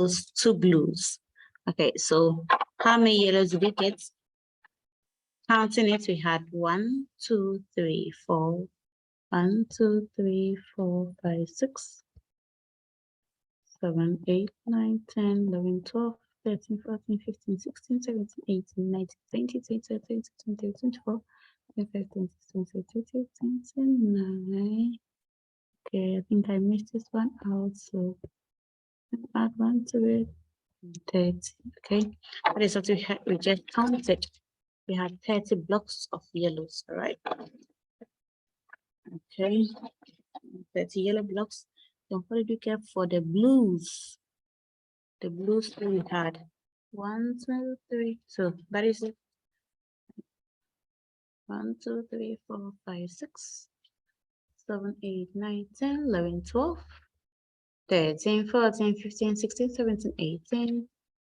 those two blues. Okay, so how many yellows did we get? Counting it, we had 1, 2, 3, 4. 1, 2, 3, 4, 5, 6, 7, 8, 9, 10, 11, 12, 13, 14, 15, 16, 17, 18, 19, 20, 21, 22, 23, 24, 25, 26, 27, 28, 29. Okay, I think I missed this one out, so add 1 to it. 30. Okay, that is what we just counted. We had 30 blocks of yellows. All right. Okay, 30 yellow blocks. Then what did you get for the blues? The blues we had 1, 2, 3. So that is it. 1, 2, 3, 4, 5, 6, 7, 8, 9, 10, 11, 12, 13, 14, 15, 16, 17, 18,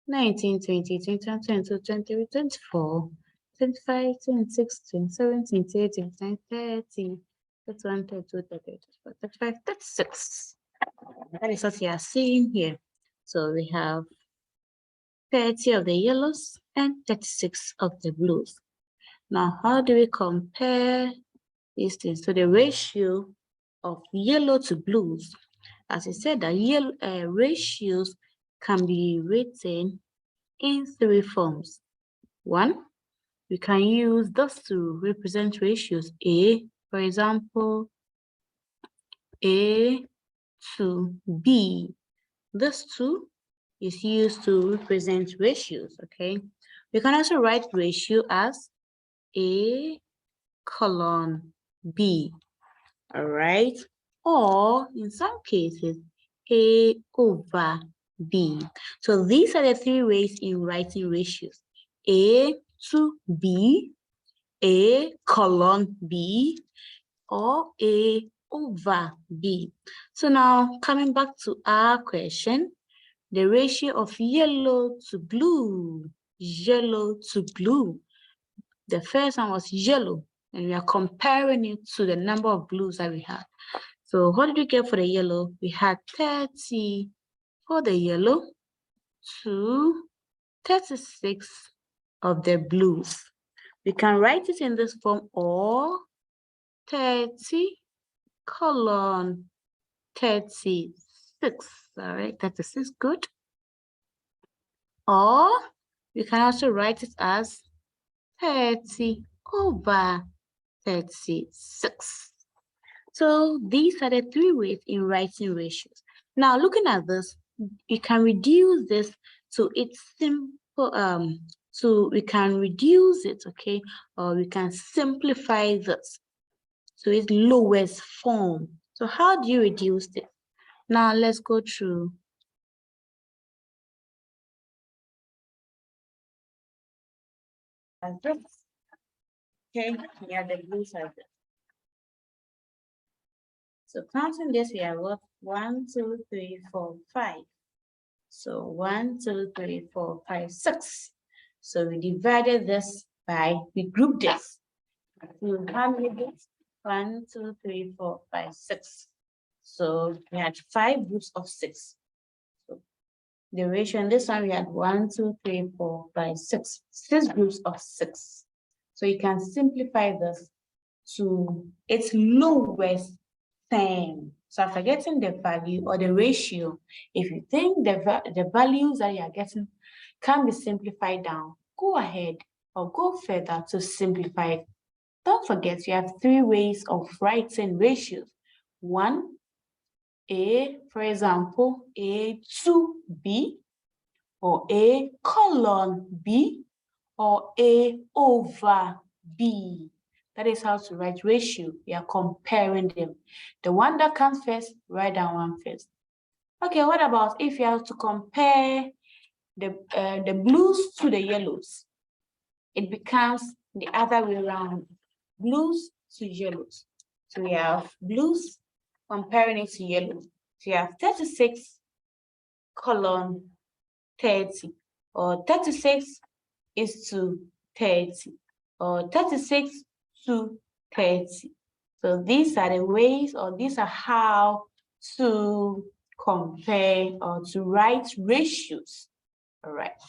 19, 20, 21, 22, 23, 24, 25, 26, 27, 28, 29, 30, 31, 32, 33, 34, 35, 36. That is what you are seeing here. So we have 30 of the yellows and 36 of the blues. Now, how do we compare these things? So the ratio of yellow to blues, as I said, the yellow ratios can be written in 3 forms. 1, we can use those to represent ratios. A, for example, A to B. This 2 is used to represent ratios, okay? We can also write ratio as A colon B, all right? Or in some cases, A over B. So these are the 3 ways in writing ratios. A to B, A colon B, or A over B. So now coming back to our question, the ratio of yellow to blue, yellow to blue. The first one was yellow, and we are comparing it to the number of blues that we had. So what did we get for the yellow? We had 30 for the yellow to 36 of the blues. We can write it in this form, or 30 colon 36. All right, 36, good. Or we can also write it as 30 over 36. So these are the 3 ways in writing ratios. Now looking at this, you can reduce this to its simple, so we can reduce it, okay? Or we can simplify this to its lowest form. So how do you reduce this? Now let's go through. As this. Okay, yeah, the blues are this. So counting this, we have what? 1, 2, 3, 4, 5. So 1, 2, 3, 4, 5, 6. So we divided this by, we grouped this. So how many bits? 1, 2, 3, 4, 5, 6. So we had 5 groups of 6. So the ratio in this one, we had 1, 2, 3, 4, 5, 6. 6 groups of 6. So you can simplify this to its lowest thing. So after getting the value or the ratio, if you think the values that you are getting can be simplified down, go ahead or go further to simplify it. Don't forget, you have 3 ways of writing ratios. 1, A, for example, A to B, or A colon B, or A over B. That is how to write ratio. We are comparing them. The one that comes first, write down one first. Okay, what about if you have to compare the blues to the yellows? It becomes the other way around, blues to yellows. So we have blues comparing it to yellow. So you have 36 colon 30, or 36 is to 30, or 36 to 30. So these are the ways, or these are how to compare or to write ratios. All right.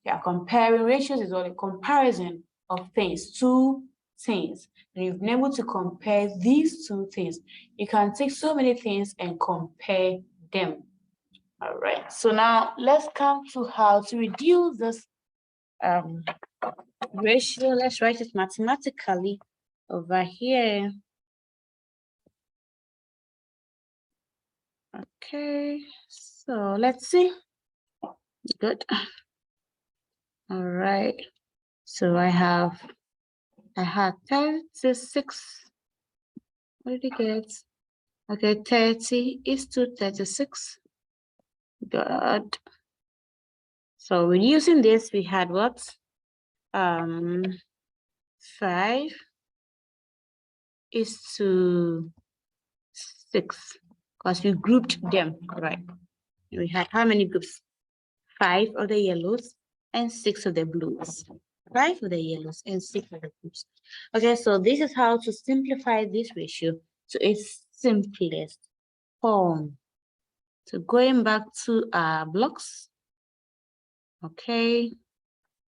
Yeah, comparing ratios is all a comparison of things, two things. And you've been able to compare these two things. You can take so many things and compare them. All right. So now let's come to how to reduce this ratio. Let's write it mathematically over here. Okay, so let's see. Good. All right. So I had 36. What did you get? Okay, 30 is to 36. Good. So reducing this, we had what? 5 is to 6, because we grouped them, right? We had how many groups? 5 of the yellows and 6 of the blues. 5 of the yellows and 6 of the blues. Okay, so this is how to simplify this ratio to its simplest form. So going back to our blocks. Okay.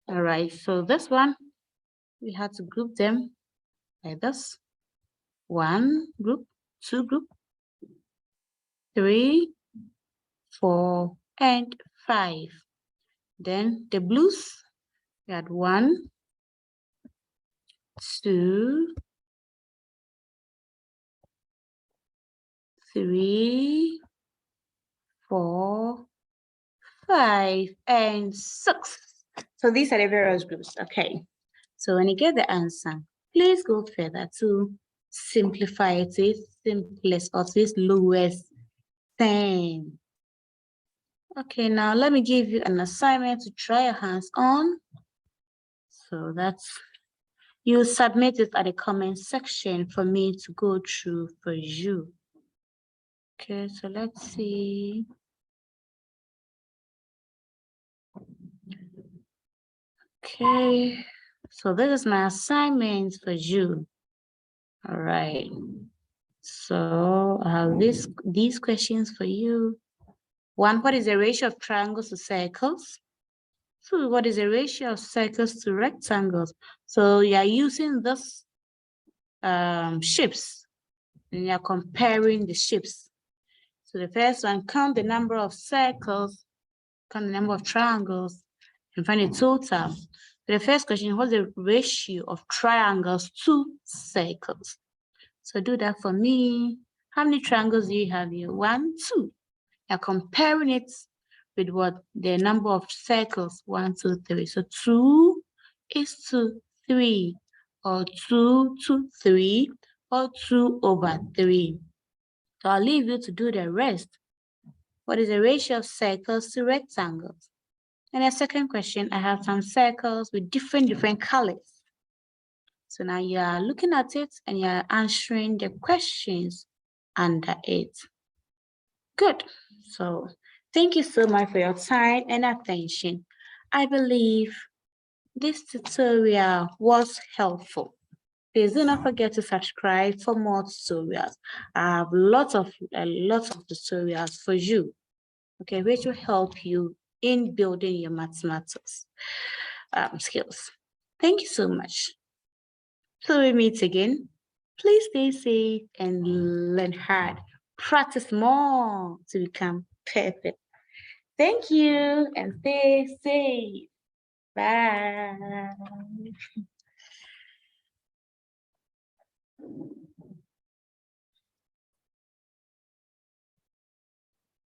All right, so this one, we had to group them like this. 1 group, 2 group, 3, 4, and 5. Then the blues, we had 1, 2, 3, 4, 5, and 6. So these are the various groups. Okay. So when you get the answer, please go further to simplify it to its simplest or to its lowest thing. Okay, now let me give you an assignment to try your hands on. So that's, you submit it at the comment section for me to go through for you. Okay, so let's see. Okay, so this is my assignment for you. All right. So I have these questions for you. 1, what is the ratio of triangles to circles? 2, what is the ratio of circles to rectangles? So you are using this shapes and you are comparing the shapes. So the first one, count the number of circles, count the number of triangles, and find the total. The first question, what's the ratio of triangles to circles? So do that for me. How many triangles do you have here? 1, 2. You're comparing it with what? The number of circles, 1, 2, 3. So 2 is to 3, or 2 to 3, or 2 over 3. So I'll leave you to do the rest. What is the ratio of circles to rectangles? And the second question, I have some circles with different colors. So now you are looking at it and you are answering the questions under it. Good. So thank you so much for your time and attention. I believe this tutorial was helpful. Please do not forget to subscribe for more tutorials. I have lots of tutorials for you, okay, which will help you in building your mathematics skills. Thank you so much. Till we meet again, please stay safe and learn hard. Practice more to become perfect. Thank you and stay safe. Bye.